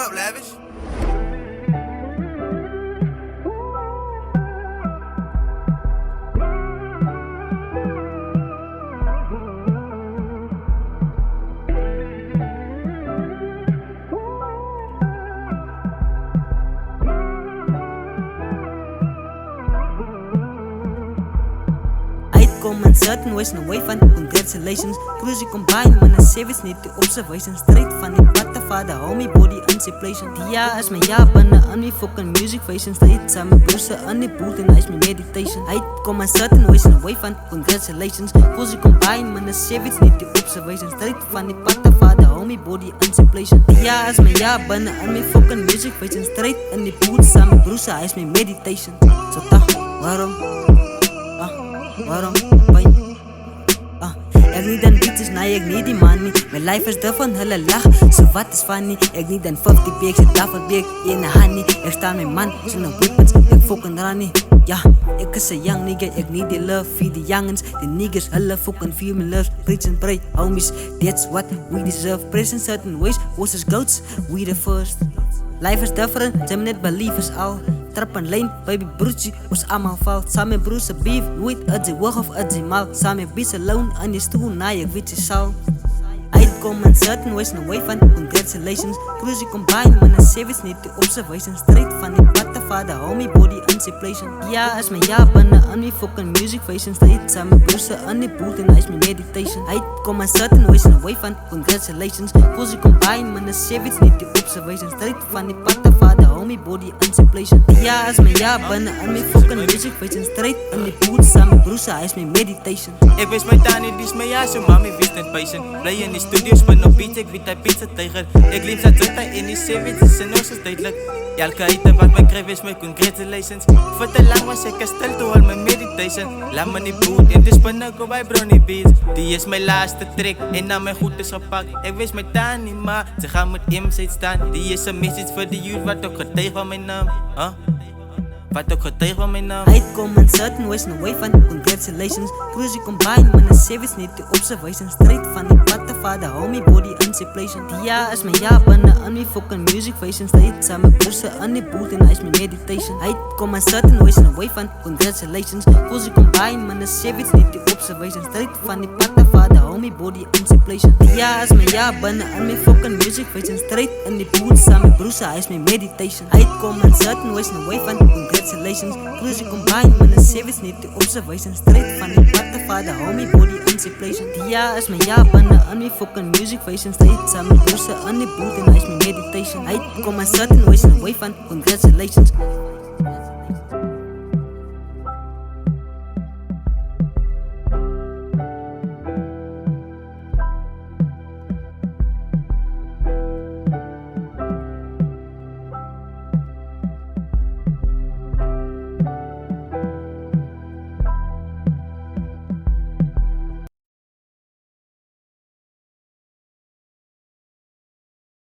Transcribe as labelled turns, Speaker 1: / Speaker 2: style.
Speaker 1: up, Lavish?
Speaker 2: Kom in certain ways away van congratulations. Cruise combine met een service niet de observation. Straight van die pattenvader, hou my body inseplation. Die jaar is mijn jaar binnen aan my fucking music fashion. Straight samen broerse aan die boot en is my meditation. Hij kom in certain ways away van congratulations. Cruise combine met een service niet de observation. Straight van die pattenvader, hou my body inseplation. Die jaar is mijn jaar binnen aan my fucking music fashion. Straight in die boot samen broerse is my meditation. Zo toch, waarom? Waarom? Pijn? Ek niet dan bitches, nee ek niet die money. Mijn life is different, hulle lach, so wat is funny. Ek niet dan 50 beeks, ek daarvoor beek in een honey. Ek sta mijn man, zo'n weapons, ek fucking runny. Ja, ek is een young nigga, ek need die love, feed die youngins. Die niggas, hulle fucking feel me love, preach and pray, homies. That's what we deserve, praise in certain ways. Was as goats, we the first. Life is different, jy moet net believe is al. Trap en lijn, baby broertje, ons allemaal valt. Samen broerse beef, nooit uit die wag of uit die mal. Samen bies alone aan die stoel, na je weet je zal. Uitkom in certain ways, away van congratulations. Cruise combine met een service, niet de observation. Straight van die pattenvader, hou my body inseplation. Ja, is mijn jaar binnen aan my fucking music fashion. Straight samen broerse aan die boot en is my meditation. Uitkom in certain ways, away van congratulations. Cruise combine met een service, niet de observation. Straight van die pattenvader, hou my body inseplation. Ja, is mijn jaar binnen aan my fucking music fashion. Straight in die boot samen broerse is my meditation.
Speaker 3: Ik wist mijn tani, die is mijn jaar, zo mami wist net patient. Play in die studio, spin op beat, ik weet hij pizza tegen. Ik liep zat zitten in die savage, het is een oorzaak duidelijk. Elke item wat mij kreeg is mijn congratulations. Voor te lang was ik stil toe al mijn meditation. Laat me niet boot, in de spinnen go bij brownie beats. Die is mijn laatste trick, en na mijn goed is gepakt. Ik wist mijn tani, maar ze gaan met M-site staan. Die is een message voor de youth, wat ook getuig van mijn naam. Wat ook getuig van mijn naam.
Speaker 2: Uitkom in certain ways, away van congratulations. Cruise combine met een service, niet de observation. Straight van die pattenvader, hou my body inseplation. Die jaar is mijn jaar binnen aan my fucking music fashion. Straight samen broerse aan die boot en is my meditation. Uitkom in certain ways, away van congratulations. Cruise combine met een service, niet de observation. Straight van die pattenvader, hou my body inseplation. Die jaar is mijn jaar binnen aan my fucking music fashion. Straight in die boot samen broerse is my meditation. Uitkom in certain ways, away van congratulations. Cruise combine met een service, niet de observation. Straight van die pattenvader, hou my body inseplation. Die jaar is mijn jaar binnen aan my fucking music fashion. Straight samen broerse aan die boot en is my meditation. Uitkom in certain ways, away van congratulations.